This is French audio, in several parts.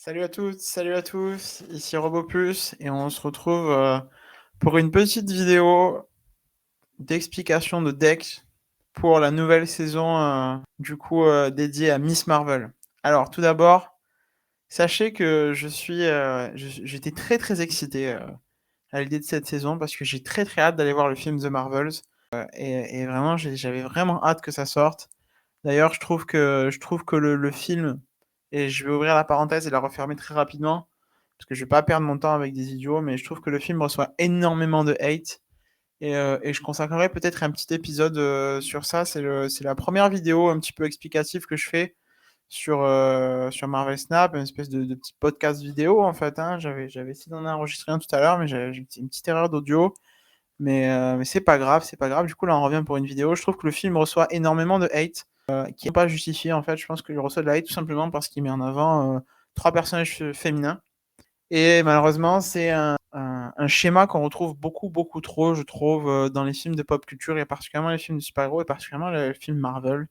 Salut à toutes, salut à tous, ici Robopus et on se retrouve pour une petite vidéo d'explication de deck pour la nouvelle saison dédiée à Miss Marvel. Alors tout d'abord, sachez que j'étais très très excité à l'idée de cette saison parce que j'ai très très hâte d'aller voir le film The Marvels et vraiment j'avais vraiment hâte que ça sorte. D'ailleurs, je trouve que le film, et je vais ouvrir la parenthèse et la refermer très rapidement, parce que je vais pas perdre mon temps avec des idiots, mais je trouve que le film reçoit énormément de hate. Et je consacrerai peut-être un petit épisode sur ça. C'est la première vidéo un petit peu explicative que je fais sur Marvel Snap, une espèce de petit podcast vidéo en fait. Hein. J'avais essayé d'en enregistrer un tout à l'heure, mais j'ai une petite erreur d'audio. Mais c'est pas grave, c'est pas grave. Du coup, là, on revient pour une vidéo. Je trouve que le film reçoit énormément de hate qui n'est pas justifié en fait. Je pense qu'il reçoit de la hate tout simplement parce qu'il met en avant trois personnages féminins. Et malheureusement, c'est un schéma qu'on retrouve beaucoup, beaucoup trop, je trouve, dans les films de pop culture et particulièrement les films de super-héros et particulièrement les films Marvel.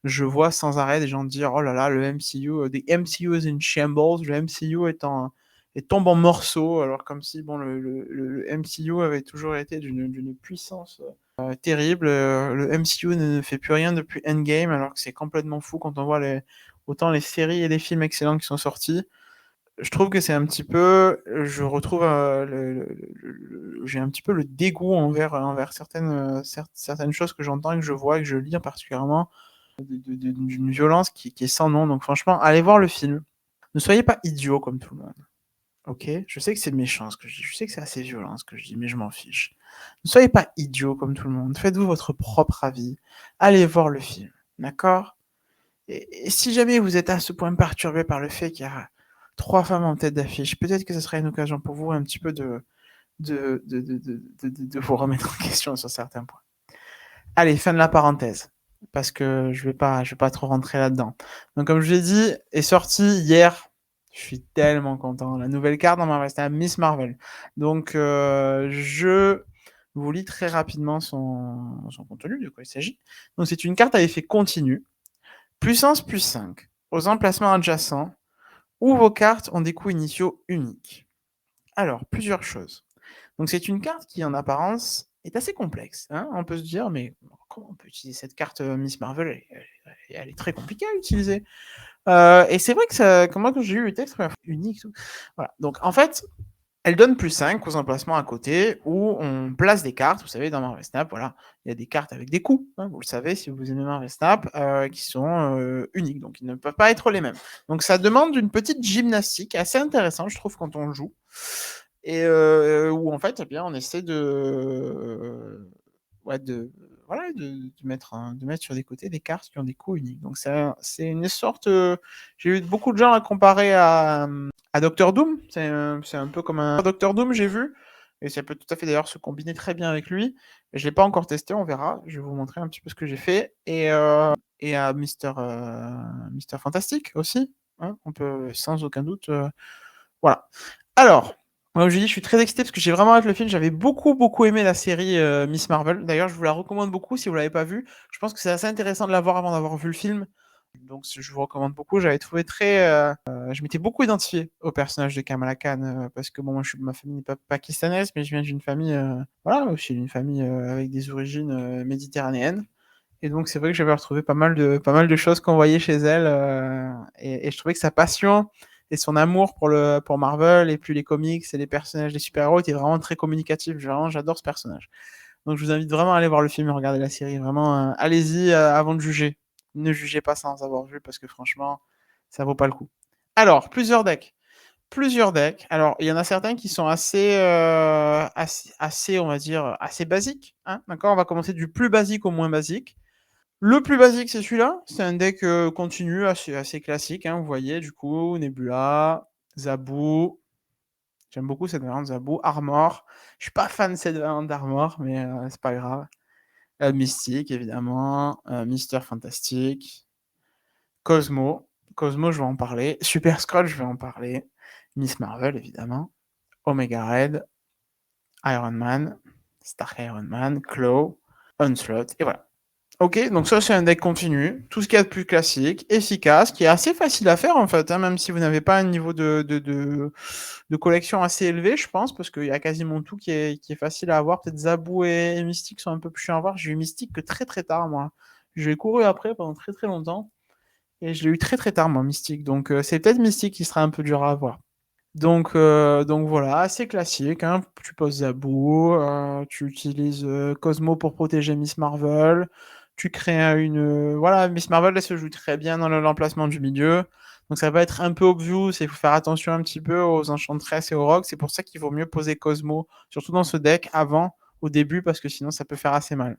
Je vois sans arrêt des gens dire oh là là, le MCU, the MCU is in shambles, le MCU tombe en morceaux, alors comme si bon, le MCU avait toujours été d'une puissance terrible. Le MCU ne fait plus rien depuis Endgame, alors que c'est complètement fou quand on voit autant les séries et les films excellents qui sont sortis. Je trouve que c'est un petit peu, je retrouve, j'ai un petit peu le dégoût envers certaines choses que j'entends et que je vois et que je lis particulièrement d'une violence qui est sans nom. Donc franchement, allez voir le film. Ne soyez pas idiots comme tout le monde. Ok? Je sais que c'est méchant ce que je dis, je sais que c'est assez violent ce que je dis, mais je m'en fiche. Ne soyez pas idiots comme tout le monde. Faites-vous votre propre avis. Allez voir le film. D'accord? Et si jamais vous êtes à ce point perturbé par le fait qu'il y a trois femmes en tête d'affiche, peut-être que ce serait une occasion pour vous un petit peu de vous remettre en question sur certains points. Allez, fin de la parenthèse, parce que je vais pas trop rentrer là-dedans. Donc, comme je l'ai dit, est sorti hier. Je suis tellement content. La nouvelle carte dans Marvel Snap, Miss Marvel. Donc, je vous lis très rapidement son contenu, de quoi il s'agit. Donc, c'est une carte à effet continu. Puissance plus 5. Aux emplacements adjacents, où vos cartes ont des coups initiaux uniques. Alors, plusieurs choses. Donc c'est une carte qui, en apparence, est assez complexe. Hein, on peut se dire, mais comment on peut utiliser cette carte Miss Marvel, elle est très compliquée à utiliser. Et c'est vrai que ça, comme moi, quand j'ai lu le texte, unique. Tout. Voilà. Donc en fait, elle donne plus 5 aux emplacements à côté où on place des cartes. Vous savez, dans Marvel Snap, voilà, il y a des cartes avec des coups. Hein, vous le savez si vous aimez Marvel Snap, qui sont uniques. Donc ils ne peuvent pas être les mêmes. Donc ça demande une petite gymnastique assez intéressante, je trouve, quand on joue. Et où en fait, eh bien, on essaie ouais, de mettre sur des côtés des cartes qui ont des coups uniques. Donc c'est une sorte. J'ai eu beaucoup de gens à comparer à Doctor Doom. C'est un peu comme un Doctor Doom, j'ai vu. Et ça peut tout à fait d'ailleurs se combiner très bien avec lui. Je ne l'ai pas encore testé, on verra. Je vais vous montrer un petit peu ce que j'ai fait. Et à Mister Fantastic aussi. Hein, on peut sans aucun doute. Voilà. Alors, moi, je dis, je suis très excité parce que j'ai vraiment hâte le film. J'avais beaucoup, beaucoup aimé la série Miss Marvel. D'ailleurs, je vous la recommande beaucoup si vous l'avez pas vue. Je pense que c'est assez intéressant de la voir avant d'avoir vu le film. Donc, je vous recommande beaucoup. J'avais trouvé très. Je m'étais beaucoup identifié au personnage de Kamala Khan parce que bon, moi, ma famille n'est pas pakistanaise, mais je viens d'une famille, voilà, aussi d'une famille avec des origines méditerranéennes. Et donc, c'est vrai que j'avais retrouvé pas mal de choses qu'on voyait chez elle. Et je trouvais que sa passion et son amour pour Marvel et puis les comics et les personnages des super-héros était vraiment très communicatif. Vraiment, j'adore ce personnage. Donc, je vous invite vraiment à aller voir le film et regarder la série. Vraiment, allez-y avant de juger. Ne jugez pas sans avoir vu parce que franchement, ça vaut pas le coup. Alors, plusieurs decks. Plusieurs decks. Alors, il y en a certains qui sont assez, on va dire, assez basiques. Hein, d'accord. On va commencer du plus basique au moins basique. Le plus basique, c'est celui-là. C'est un deck continu, assez classique. Hein, vous voyez, du coup, Nebula, Zabu. J'aime beaucoup cette variante Zabu. Armor. Je suis pas fan de cette variante d'Armor, mais c'est pas grave. Mystique, évidemment. Mister Fantastic. Cosmo. Cosmo, je vais en parler. Super Scrolls, je vais en parler. Miss Marvel, évidemment. Omega Red. Iron Man. Stark Iron Man. Claw. Onslaught. Et voilà. Ok, donc ça c'est un deck continu, tout ce qu'il y a de plus classique, efficace, qui est assez facile à faire en fait, hein, même si vous n'avez pas un niveau de collection assez élevé, je pense, parce qu'il y a quasiment tout qui est facile à avoir. Peut-être Zabou et Mystique sont un peu plus chiants à avoir. J'ai eu Mystique que très très tard, moi. Je l'ai couru après pendant très très longtemps, et je l'ai eu très très tard, moi, Mystique. Donc c'est peut-être Mystique qui sera un peu dur à avoir. Donc voilà, assez classique, hein. Tu poses Zaboo, tu utilises Cosmo pour protéger Miss Marvel. Tu crées voilà, Miss Marvel, elle se joue très bien dans l'emplacement du milieu. Donc ça va être un peu obvious, il faut faire attention un petit peu aux Enchantress et aux Rogues. C'est pour ça qu'il vaut mieux poser Cosmo, surtout dans ce deck, au début, parce que sinon ça peut faire assez mal.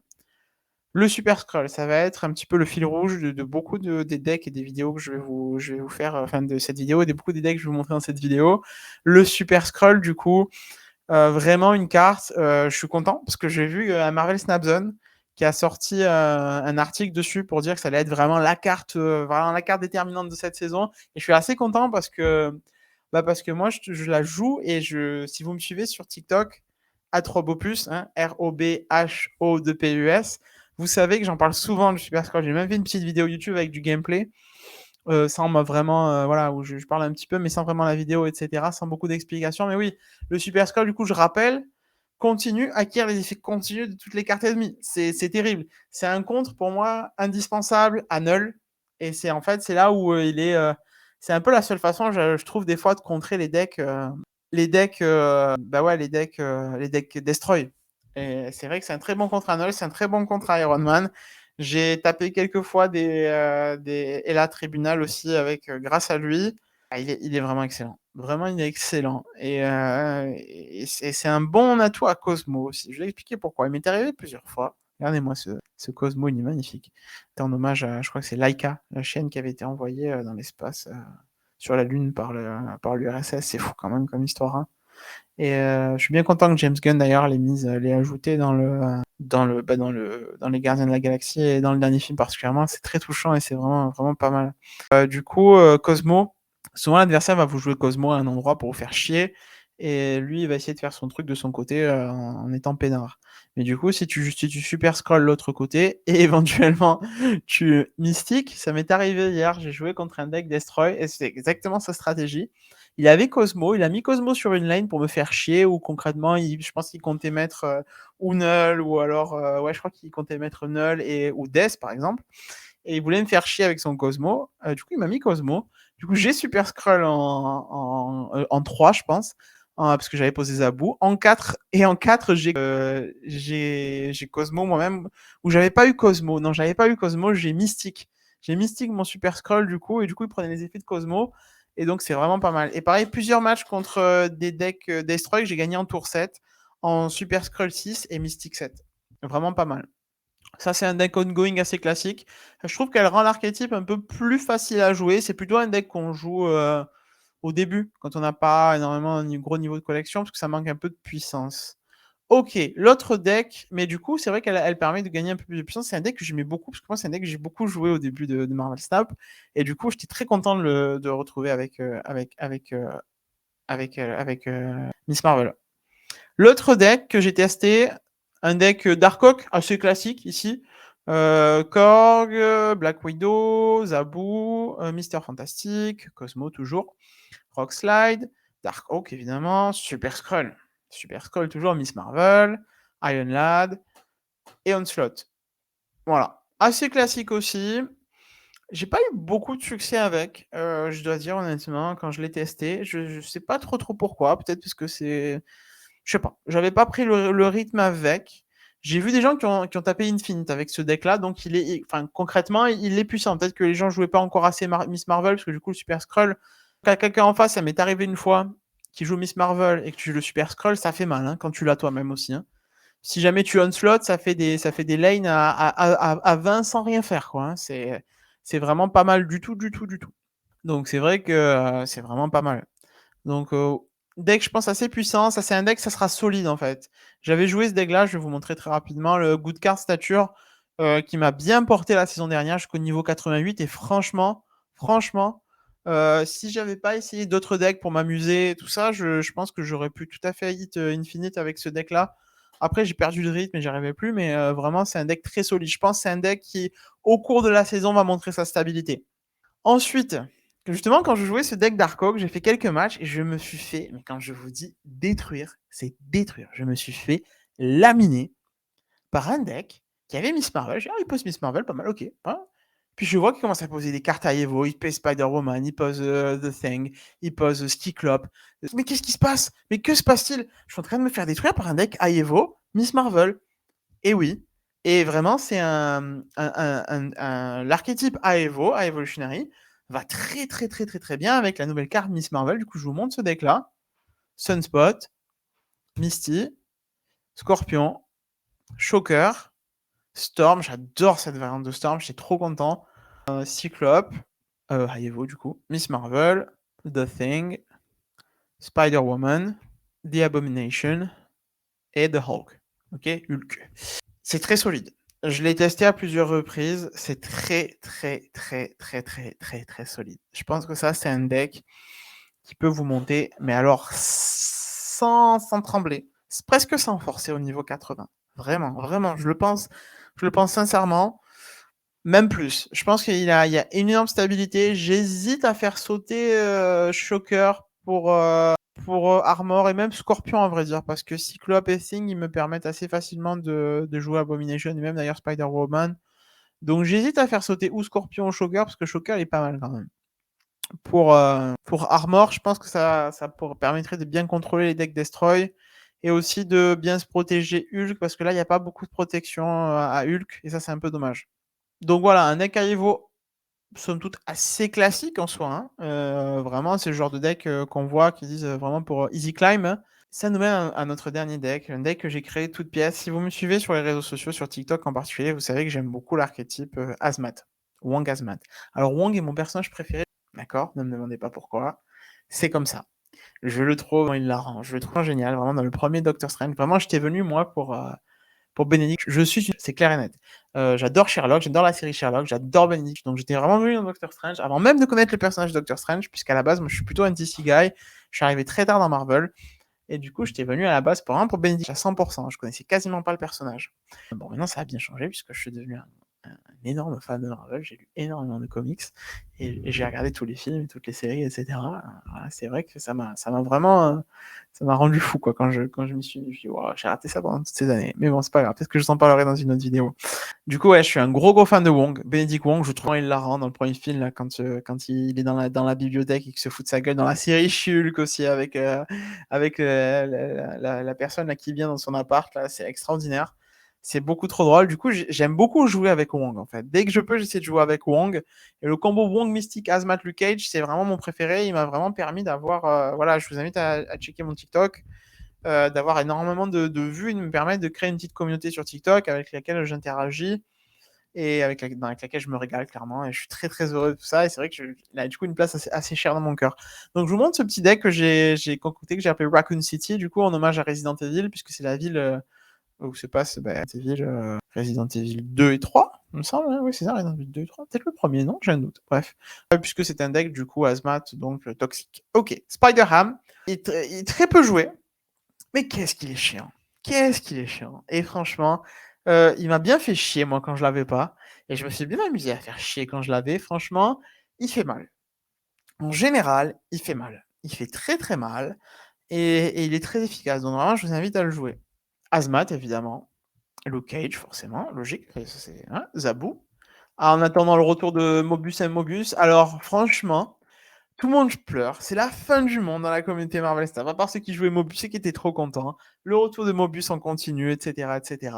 Le Super Scroll, ça va être un petit peu le fil rouge de beaucoup des decks et des vidéos que je vais vous faire, enfin de cette vidéo et de beaucoup des decks que je vais vous montrer dans cette vidéo. Le Super Scroll, du coup, vraiment une carte. Je suis content parce que j'ai vu un Marvel Snap Zone qui a sorti un article dessus pour dire que ça allait être vraiment la carte déterminante de cette saison. Et je suis assez content parce que moi, je la joue et si vous me suivez sur TikTok, @robopus, hein, ROBHO2PUS, vous savez que j'en parle souvent du Super Scroll. J'ai même fait une petite vidéo YouTube avec du gameplay. Sans vraiment, voilà, où je parle un petit peu, mais sans vraiment la vidéo, etc., sans beaucoup d'explications. Mais oui, le Super Scroll, du coup, je rappelle, continue, acquiert les effets continus de toutes les cartes ennemies. C'est terrible. C'est un contre, pour moi, indispensable à Null. Et en fait, c'est là où c'est un peu la seule façon, je trouve, des fois, de contrer les decks Destroy. Et c'est vrai que c'est un très bon contre à Null, c'est un très bon contre à Iron Man. J'ai tapé quelques fois des Ella Tribunal aussi grâce à lui. Ah, il est vraiment excellent. Vraiment, il est excellent. Et c'est un bon atout à Cosmo aussi. Je vais expliquer pourquoi. Il m'est arrivé plusieurs fois. Regardez-moi ce Cosmo, il est magnifique. C'est en hommage à, je crois que c'est Laika, la chienne qui avait été envoyée dans l'espace sur la Lune par l'URSS. C'est fou quand même comme histoire, hein. Et je suis bien content que James Gunn d'ailleurs l'ait ajouté dans les Gardiens de la Galaxie et dans le dernier film particulièrement. C'est très touchant et c'est vraiment, vraiment pas mal. Du coup, Cosmo, souvent l'adversaire va vous jouer Cosmo à un endroit pour vous faire chier et lui il va essayer de faire son truc de son côté en étant peinard. Mais du coup, si tu super scroll l'autre côté et éventuellement tu mystiques, ça m'est arrivé hier, j'ai joué contre un deck Destroy et c'est exactement sa stratégie. Il avait Cosmo, il a mis Cosmo sur une lane pour me faire chier, ou concrètement, je pense qu'il comptait mettre ou Null, ou alors, ouais, je crois qu'il comptait mettre Null ou Death, par exemple, et il voulait me faire chier avec son Cosmo. Du coup, il m'a mis Cosmo. Du coup, j'ai Super Skrull en 3, je pense, parce que j'avais posé Zabou. En 4, j'ai Cosmo moi-même, ou j'avais pas eu Cosmo. Non, j'avais pas eu Cosmo, j'ai Mystique. J'ai Mystique mon Super Scroll, du coup, et du coup, il prenait les effets de Cosmo. Et donc, c'est vraiment pas mal. Et pareil, plusieurs matchs contre des decks Destroy que j'ai gagné en tour 7, en Super Scroll 6 et Mystique 7. Vraiment pas mal. Ça, c'est un deck ongoing assez classique. Je trouve qu'elle rend l'archétype un peu plus facile à jouer. C'est plutôt un deck qu'on joue au début, quand on n'a pas énormément un gros niveau de collection, parce que ça manque un peu de puissance. Ok, l'autre deck, mais du coup, c'est vrai qu'elle permet de gagner un peu plus de puissance. C'est un deck que j'aimais beaucoup, parce que moi, c'est un deck que j'ai beaucoup joué au début de Marvel Snap. Et du coup, j'étais très content de le retrouver avec Miss Marvel. L'autre deck que j'ai testé, un deck Darkhawk, assez classique ici. Korg, Black Widow, Zaboo, Mister Fantastic, Cosmo toujours, Rockslide, Darkhawk évidemment, Super Skrull. Super Skrull toujours, Miss Marvel, Iron Lad et Onslaught. Voilà. Assez classique aussi. J'ai pas eu beaucoup de succès avec, je dois dire honnêtement, quand je l'ai testé. Je sais pas trop pourquoi. Peut-être parce que je sais pas, j'avais pas pris le rythme avec. J'ai vu des gens qui ont tapé Infinite avec ce deck-là, donc enfin, concrètement, il est puissant. Peut-être que les gens jouaient pas encore assez Miss Marvel, parce que du coup, le Super Scroll, quand quelqu'un en face, ça m'est arrivé une fois, qui joue Miss Marvel et que tu joues le Super Scroll, ça fait mal, hein, quand tu l'as toi-même aussi, hein. Si jamais tu onslaught, ça fait des lanes à 20 sans rien faire, quoi, hein. C'est vraiment pas mal du tout, du tout, du tout. Donc c'est vrai que c'est vraiment pas mal. Donc, deck, je pense, assez puissant. Ça, c'est un deck, ça sera solide, en fait. J'avais joué ce deck-là, je vais vous montrer très rapidement. Le Good Card Stature, qui m'a bien porté la saison dernière jusqu'au niveau 88. Et franchement, si j'avais pas essayé d'autres decks pour m'amuser, tout ça, je pense que j'aurais pu tout à fait hit Infinite avec ce deck-là. Après, j'ai perdu le rythme et j'y arrivais plus, mais vraiment, c'est un deck très solide. Je pense que c'est un deck qui, au cours de la saison, va montrer sa stabilité. Ensuite, justement, quand je jouais ce deck Darkhawk, j'ai fait quelques matchs et je me suis fait, mais quand je vous dis détruire, c'est détruire. Je me suis fait laminer par un deck qui avait Miss Marvel. J'ai dit, ah, il pose Miss Marvel, pas mal, ok. Hein. Puis je vois qu'il commence à poser des cartes à Evo, il pose Spider-Woman, il pose The Thing, il pose Ski-Clop. Mais qu'est-ce qui se passe? Mais que se passe-t-il? Je suis en train de me faire détruire par un deck à Evo, Miss Marvel. Et oui. Et vraiment, c'est l'archétype Aevo, Evolutionary, va très très très très très bien avec la nouvelle carte Miss Marvel. Du coup, je vous montre ce deck-là. Sunspot, Misty, Scorpion, Shocker, Storm. J'adore cette variante de Storm, j'étais trop content. Cyclope, Aevo du coup, Miss Marvel, The Thing, Spider-Woman, The Abomination et The Hulk. Ok, Hulk. C'est très solide. Je l'ai testé à plusieurs reprises. C'est très, très, très, très, très, très, très solide. Je pense que ça, c'est un deck qui peut vous monter, mais alors sans trembler. C'est presque sans forcer au niveau 80. Vraiment, vraiment, je le pense sincèrement. Même plus. Je pense qu'il y a une énorme stabilité. J'hésite à faire sauter Shocker pour Armor et même Scorpion, à vrai dire, parce que Cyclope et Thing, ils me permettent assez facilement de jouer Abomination et même d'ailleurs Spider-Woman. Donc j'hésite à faire sauter ou Scorpion ou Shocker, parce que Shocker, il est pas mal quand même. Pour Armor, je pense que ça permettrait de bien contrôler les decks Destroy et aussi de bien se protéger Hulk, parce que là, il n'y a pas beaucoup de protection à Hulk, et ça, c'est un peu dommage. Donc voilà, un deck à Evo, somme toute assez classique en soi. Hein. Vraiment, c'est le genre de deck qu'on voit, qui disent vraiment pour Easy Climb. Hein. Ça nous mène à notre dernier deck, un deck que j'ai créé toute pièce. Si vous me suivez sur les réseaux sociaux, sur TikTok en particulier, vous savez que j'aime beaucoup l'archétype Azmat, Wong Azmat. Alors Wong est mon personnage préféré, d'accord? Ne me demandez pas pourquoi. C'est comme ça. Je le trouve hilarant, je le trouve génial, vraiment dans le premier Doctor Strange. Vraiment, j'étais venu moi pour Benedict. C'est clair et net. J'adore Sherlock, j'adore la série Sherlock, j'adore Benedict. Donc j'étais vraiment venu dans Doctor Strange avant même de connaître le personnage de Doctor Strange, puisqu'à la base, moi je suis plutôt un DC guy. Je suis arrivé très tard dans Marvel. Et du coup, j'étais venu à la base pour Benedict à 100%. Je connaissais quasiment pas le personnage. Bon, maintenant ça a bien changé, puisque je suis devenu un énorme fan de Marvel. J'ai lu énormément de comics et j'ai regardé tous les films, toutes les séries, etc. Voilà, c'est vrai que ça m'a vraiment ça m'a rendu fou quoi quand je m'y suis dit wow, j'ai raté ça pendant toutes ces années. Mais bon, c'est pas grave, peut-être que je t'en parlerai dans une autre vidéo. Du coup, ouais, je suis un gros fan de Wong, Benedict Wong. Je trouve hilarant dans le premier film là, quand il est dans la bibliothèque et qu'il se fout de sa gueule. Dans la série Shulk aussi avec la personne là qui vient dans son appart là, c'est extraordinaire. C'est beaucoup trop drôle. Du coup, j'aime beaucoup jouer avec Wong en fait. Dès que je peux, j'essaie de jouer avec Wong. Et le combo Wong Mystique Azmat Luke Cage, c'est vraiment mon préféré. Il m'a vraiment permis d'avoir. Voilà, je vous invite à checker mon TikTok. D'avoir énormément de vues et de me permettre de créer une petite communauté sur TikTok avec laquelle j'interagis et dans laquelle je me régale clairement. Et je suis très très heureux de tout ça. Et c'est vrai que il a du coup une place assez chère dans mon cœur. Donc je vous montre ce petit deck que j'ai concocté, que j'ai appelé Raccoon City, du coup en hommage à Resident Evil, puisque c'est la ville où se passe Resident Evil 2 et 3, il me semble. Hein, oui, c'est ça, Resident Evil 2 et 3. Peut-être le premier, non? J'ai un doute. Bref. Puisque c'est un deck, du coup, Azmat, donc toxique. Ok, Spider-Ham. Il est très peu joué. Mais qu'est-ce qu'il est chiant. Qu'est-ce qu'il est chiant. Et franchement, il m'a bien fait chier, moi, quand je l'avais pas. Et je me suis bien amusé à faire chier quand je l'avais. Franchement, il fait mal. En général, il fait mal. Il fait très très mal. Et il est très efficace. Donc vraiment, je vous invite à le jouer. Azmat, évidemment. Luke Cage, forcément. Logique. C'est Zabou. En attendant le retour de Mobius et Mobius. Alors, franchement, tout le monde pleure. C'est la fin du monde dans la communauté Marvel Snap. À part ceux qui jouaient Mobius et qui étaient trop contents. Le retour de Mobius en continu, etc., etc.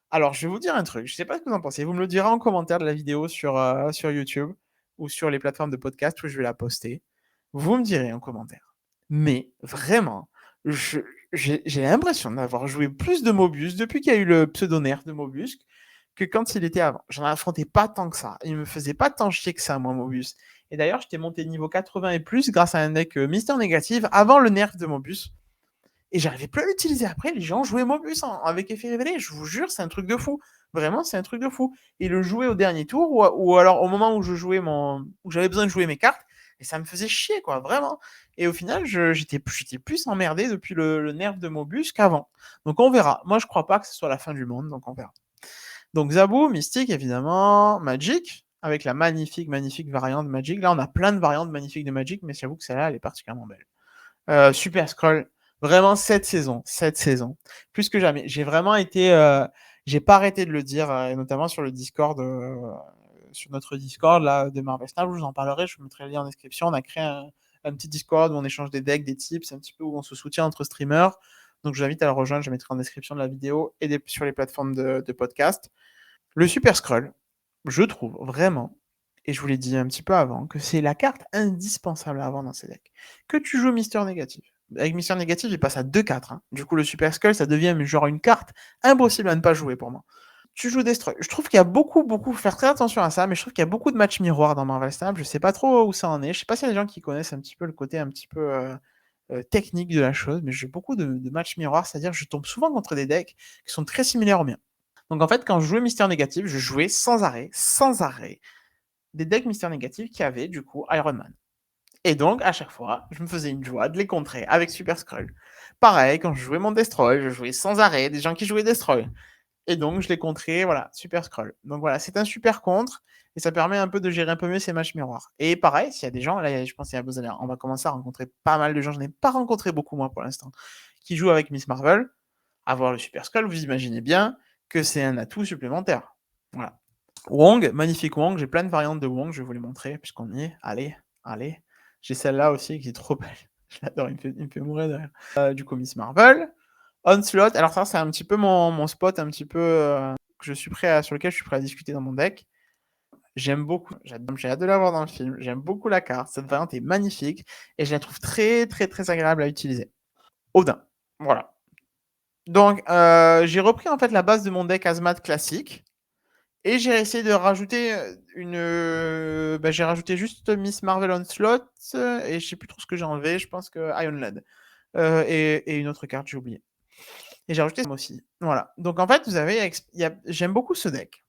Alors, je vais vous dire un truc. Je sais pas ce que vous en pensez. Vous me le direz en commentaire de la vidéo sur YouTube ou sur les plateformes de podcast où je vais la poster. Vous me direz en commentaire. Mais vraiment, j'ai l'impression d'avoir joué plus de Mobius depuis qu'il y a eu le pseudo-nerf de Mobius que quand il était avant. J'en affrontais pas tant que ça. Il me faisait pas tant chier que ça, moi, Mobius. Et d'ailleurs, j'étais monté niveau 80 et plus grâce à un deck Mister Négative avant le nerf de Mobius. Et j'arrivais plus à l'utiliser après. Les gens jouaient Mobius avec effet révélé. Je vous jure, c'est un truc de fou. Vraiment, c'est un truc de fou. Et le jouer au dernier tour, ou alors au moment où je jouais où j'avais besoin de jouer mes cartes, et ça me faisait chier, quoi, vraiment. Et au final, j'étais plus emmerdé depuis le nerf de Mobus qu'avant. Donc on verra. Moi, je crois pas que ce soit la fin du monde, donc on verra. Donc Zabou, Mystique, évidemment, Magic, avec la magnifique, magnifique variante Magic. Là, on a plein de variantes magnifiques de Magic, mais j'avoue que celle-là, elle est particulièrement belle. Super Scroll, vraiment cette saison, plus que jamais. J'ai vraiment été, j'ai pas arrêté de le dire, notamment sur le Discord, sur notre Discord là de Marvel Snap, je vous en parlerai, je vous mettrai le lien en description. On a créé un petit Discord où on échange des decks, des tips, un petit peu où on se soutient entre streamers. Donc je vous invite à le rejoindre, je mettrai en description de la vidéo et sur les plateformes de podcast. Le Super Scroll, je trouve vraiment, et je vous l'ai dit un petit peu avant, que c'est la carte indispensable à avoir dans ces decks. Que tu joues Mister Négatif. Avec Mister Négatif, il passe à 2-4. Hein. Du coup, le Super Skull, ça devient genre une carte impossible à ne pas jouer pour moi. Tu joues Destroy. Je trouve qu'il y a beaucoup, faire très attention à ça, mais je trouve qu'il y a beaucoup de matchs miroirs dans Marvel Snap. Je sais pas trop où ça en est. Je sais pas s'il y a des gens qui connaissent un petit peu le côté un petit peu technique de la chose, mais j'ai beaucoup de matchs miroirs, c'est-à-dire que je tombe souvent contre des decks qui sont très similaires aux miens. Donc en fait, quand je jouais Mystère Négatif, je jouais sans arrêt, des decks Mystère Négatif qui avaient du coup Iron Man. Et donc, à chaque fois, je me faisais une joie de les contrer avec Super Skrull. Pareil, quand je jouais mon Destroy, je jouais sans arrêt des gens qui jouaient Destroy. Et donc, je les contrais, voilà, Super Skrull. Donc voilà, c'est un super contre, et ça permet un peu de gérer un peu mieux ces matchs miroirs. Et pareil, s'il y a des gens, là, je pense qu'il y a besoin, on va commencer à rencontrer pas mal de gens, je n'ai pas rencontré beaucoup moi pour l'instant, qui jouent avec Miss Marvel. Avoir le Super Skull, vous imaginez bien que c'est un atout supplémentaire. Voilà. Wong, magnifique Wong, j'ai plein de variantes de Wong, je vais vous les montrer, puisqu'on y est. Allez. J'ai celle-là aussi qui est trop belle. Je l'adore, il me fait mourir de rire. Du coup, Miss Marvel. Onslaught, alors ça, c'est un petit peu mon spot, un petit peu que je suis sur lequel je suis prêt à discuter dans mon deck. J'aime beaucoup, j'ai hâte de la voir dans le film, j'aime beaucoup la carte, cette variante est magnifique, et je la trouve très agréable à utiliser. Odin, voilà. Donc, j'ai repris en fait la base de mon deck Azmat classique. Et j'ai essayé de rajouter j'ai rajouté juste Miss Marvel Onslaught. Et je sais plus trop ce que j'ai enlevé. Je pense que Iron Lad. Et une autre carte, j'ai oublié. Et j'ai rajouté moi aussi. Voilà. Donc en fait, vous avez. J'aime beaucoup ce deck.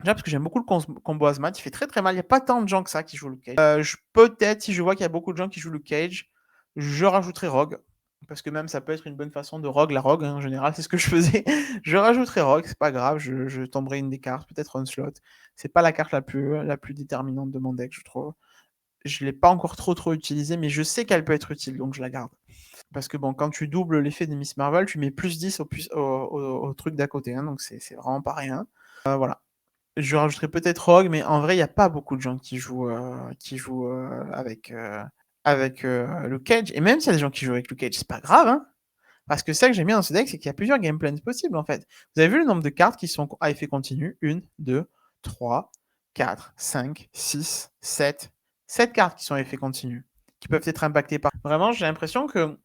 Déjà parce que j'aime beaucoup le combo Azmat. Il fait très mal. Il n'y a pas tant de gens que ça qui jouent Luke Cage. Peut-être, si je vois qu'il y a beaucoup de gens qui jouent Luke Cage, je rajouterai Rogue. Parce que même ça peut être une bonne façon de Rogue la Rogue, hein, en général, c'est ce que je faisais. Je rajouterai Rogue, c'est pas grave, je tomberai une des cartes, peut-être Onslaught. C'est pas la carte la plus déterminante de mon deck, je trouve. Je l'ai pas encore trop utilisée, mais je sais qu'elle peut être utile, donc je la garde. Parce que bon, quand tu doubles l'effet de Miss Marvel, tu mets plus 10 au truc d'à côté, hein, donc c'est vraiment pas rien. Voilà. Je rajouterai peut-être Rogue, mais en vrai, il n'y a pas beaucoup de gens qui jouent avec Luke Cage. Et même s'il y a des gens qui jouent avec Luke Cage, c'est pas grave, hein. Parce que ça que j'aime bien dans ce deck, c'est qu'il y a plusieurs game plans possibles en fait. Vous avez vu le nombre de cartes qui sont à effet continu? 1, 2, 3, 4, 5, 6, 7. 7 cartes qui sont à effet continu, qui peuvent être impactées par. Vraiment, j'ai l'impression que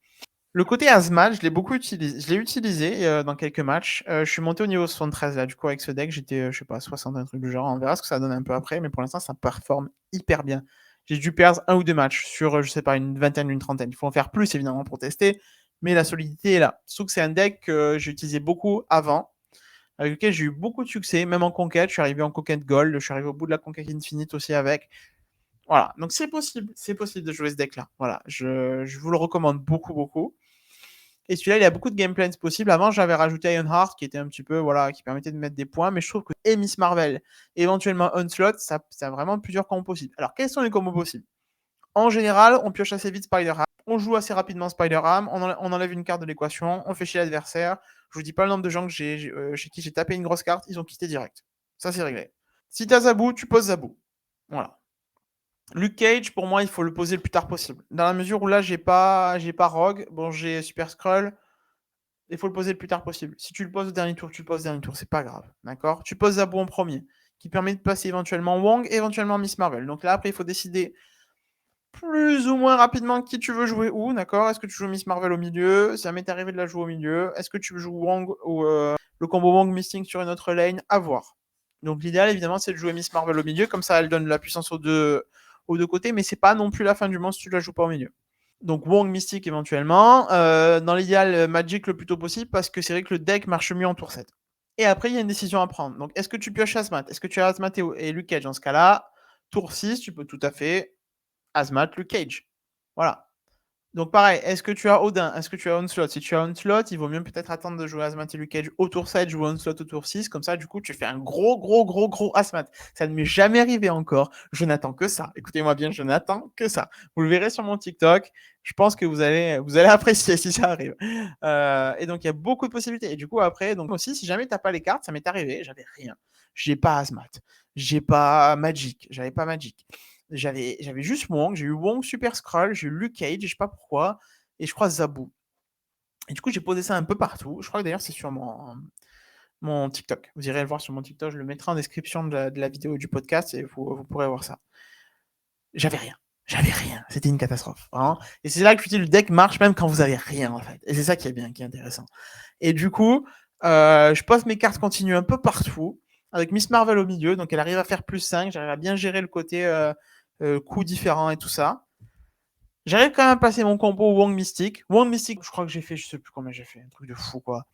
le côté Azmat, je l'ai beaucoup utilisé. Je l'ai utilisé dans quelques matchs. Je suis monté au niveau 73 là, du coup, avec ce deck, j'étais, je sais pas, 60, un truc du genre. On verra ce que ça donne un peu après, mais pour l'instant, ça performe hyper bien. J'ai dû perdre un ou deux matchs sur, je sais pas, une vingtaine, une trentaine. Il faut en faire plus, évidemment, pour tester, mais la solidité est là. Sauf que c'est un deck que j'ai utilisé beaucoup avant, avec lequel j'ai eu beaucoup de succès, même en conquête. Je suis arrivé en conquête gold, je suis arrivé au bout de la conquête infinite aussi avec. Voilà, donc c'est possible de jouer ce deck-là. Voilà, je vous le recommande beaucoup. Et celui-là, il a beaucoup de game plans possibles. Avant, j'avais rajouté Ironheart, qui était un petit peu, voilà, qui permettait de mettre des points, mais je trouve que et Miss Marvel, éventuellement Onslaught, ça a vraiment plusieurs combos possibles. Alors, quels sont les combos possibles? En général, on pioche assez vite Spider-Ham, on joue assez rapidement Spider-Ham, on enlève une carte de l'équation, on fait chier l'adversaire. Je vous dis pas le nombre de gens que chez qui j'ai tapé une grosse carte, ils ont quitté direct. Ça, c'est réglé. Si t'as Zabou, tu poses Zabou. Voilà. Luke Cage, pour moi, il faut le poser le plus tard possible. Dans la mesure où là, j'ai pas Rogue, bon, j'ai Super Skrull, il faut le poser le plus tard possible. Si tu le poses au dernier tour, tu le poses au dernier tour, c'est pas grave. D'accord? Tu poses Zabou en premier, qui permet de passer éventuellement Wong, éventuellement Miss Marvel. Donc là, après, il faut décider plus ou moins rapidement qui tu veux jouer où, d'accord? Est-ce que tu joues Miss Marvel au milieu? Ça m'est arrivé de la jouer au milieu. Est-ce que tu joues Wong ou le combo Wong Missing sur une autre lane? À voir. Donc l'idéal, évidemment, c'est de jouer Miss Marvel au milieu, comme ça, elle donne de la puissance aux deux côtés, mais c'est pas non plus la fin du monde si tu la joues pas au milieu. Donc Wong Mystique éventuellement. Dans l'idéal, Magic le plus tôt possible parce que c'est vrai que le deck marche mieux en tour 7. Et après, il y a une décision à prendre. Donc, est-ce que tu pioches Azmat? Est-ce que tu as Azmat et Luke Cage? Dans ce cas-là, tour 6, tu peux tout à fait Azmat, Luke Cage. Voilà. Donc pareil, est-ce que tu as Odin? Est-ce que tu as Onslaught? Si tu as Onslaught, il vaut mieux peut-être attendre de jouer Azmat et Luke Cage au tour 7, jouer Onslaught au tour 6, comme ça du coup tu fais un gros Azmat. Ça ne m'est jamais arrivé encore, je n'attends que ça. Écoutez-moi bien, je n'attends que ça. Vous le verrez sur mon TikTok, je pense que vous allez apprécier si ça arrive. Et donc il y a beaucoup de possibilités. Et du coup après, donc aussi si jamais tu n'as pas les cartes, ça m'est arrivé, j'avais rien. J'ai pas Azmat, j'ai pas Magic, j'avais pas Magic. J'avais juste Wong, j'ai eu Wong Super Skrull, j'ai eu Luke Cage, je sais pas pourquoi, et je crois Zabu. Et du coup, j'ai posé ça un peu partout. Je crois que d'ailleurs, c'est sur mon TikTok. Vous irez le voir sur mon TikTok, je le mettrai en description de la vidéo du podcast et vous pourrez voir ça. J'avais rien. J'avais rien. C'était une catastrophe. Vraiment. Et c'est là que je dis le deck marche même quand vous avez rien, en fait. Et c'est ça qui est bien, qui est intéressant. Et du coup, je pose mes cartes continues un peu partout, avec Miss Marvel au milieu. Donc elle arrive à faire plus 5. J'arrive à bien gérer le côté coups différents et tout ça. J'arrive quand même à passer mon combo Wong Mystique. Wong Mystique, je crois que j'ai fait, je sais plus combien j'ai fait, un truc de fou quoi.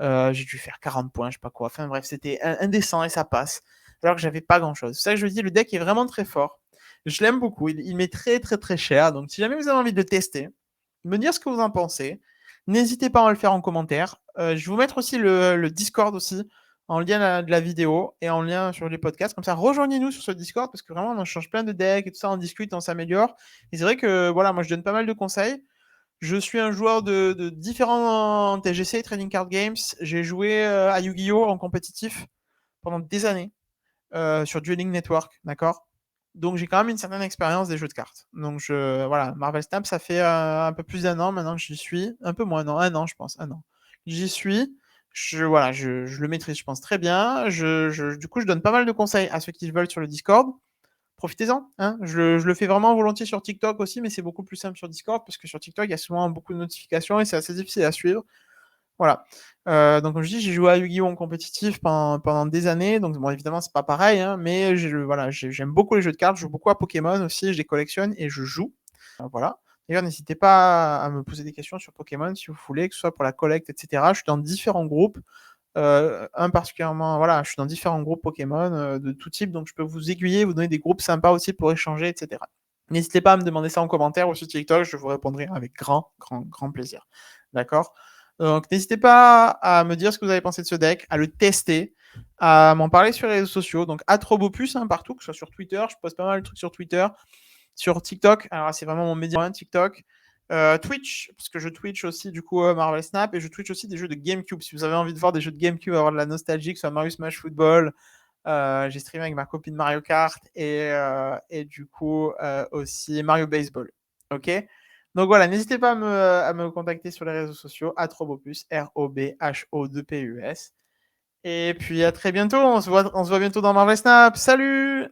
J'ai dû faire 40 points, je sais pas quoi. Enfin bref, c'était indécent et ça passe. Alors que j'avais pas grand chose. C'est ça que je dis, le deck est vraiment très fort. Je l'aime beaucoup, il m'est très cher. Donc si jamais vous avez envie de le tester, me dire ce que vous en pensez. N'hésitez pas à le faire en commentaire. Je vais vous mettre aussi le Discord aussi en lien de la vidéo et en lien sur les podcasts. Comme ça, rejoignez-nous sur ce Discord parce que vraiment, on change plein de decks et tout ça, on discute, on s'améliore. Et c'est vrai que voilà, moi je donne pas mal de conseils. Je suis un joueur de différents TGC, Trading Card Games. J'ai joué à Yu-Gi-Oh! En compétitif pendant des années sur Dueling Network, d'accord. Donc j'ai quand même une certaine expérience des jeux de cartes. Donc voilà, Marvel Snap, ça fait un peu plus d'un an maintenant que j'y suis. Un peu moins, non, un an je pense, un an. J'y suis. Voilà, je le maîtrise, je pense, très bien. Du coup, je donne pas mal de conseils à ceux qui veulent sur le Discord. Profitez-en. Hein. Je le fais vraiment volontiers sur TikTok aussi, mais c'est beaucoup plus simple sur Discord parce que sur TikTok, il y a souvent beaucoup de notifications et c'est assez difficile à suivre. Voilà. Donc comme je dis, j'ai joué à Yu-Gi-Oh! En compétitif pendant des années. Donc bon, évidemment, c'est pas pareil, hein, mais voilà, j'aime beaucoup les jeux de cartes. Je joue beaucoup à Pokémon aussi. Je les collectionne et je joue. Voilà. D'ailleurs, n'hésitez pas à me poser des questions sur Pokémon si vous voulez, que ce soit pour la collecte, etc. Je suis dans différents groupes. Un particulièrement, voilà, je suis dans différents groupes Pokémon de tout type, donc je peux vous aiguiller, vous donner des groupes sympas aussi pour échanger, etc. N'hésitez pas à me demander ça en commentaire ou sur TikTok, je vous répondrai avec grand plaisir. D'accord. Donc n'hésitez pas à me dire ce que vous avez pensé de ce deck, à le tester, à m'en parler sur les réseaux sociaux, donc @robopus partout, que ce soit sur Twitter, je poste pas mal de trucs sur Twitter, sur TikTok, alors c'est vraiment mon média TikTok, Twitch, parce que je Twitch aussi du coup Marvel Snap, et je Twitch aussi des jeux de GameCube. Si vous avez envie de voir des jeux de GameCube, avoir de la nostalgie, que ce soit Mario Smash Football, j'ai streamé avec ma copine Mario Kart et du coup aussi Mario Baseball. Ok. Donc voilà, n'hésitez pas à me contacter sur les réseaux sociaux, @robopus, ROBHO2PUS. Et puis à très bientôt, on se voit bientôt dans Marvel Snap. Salut!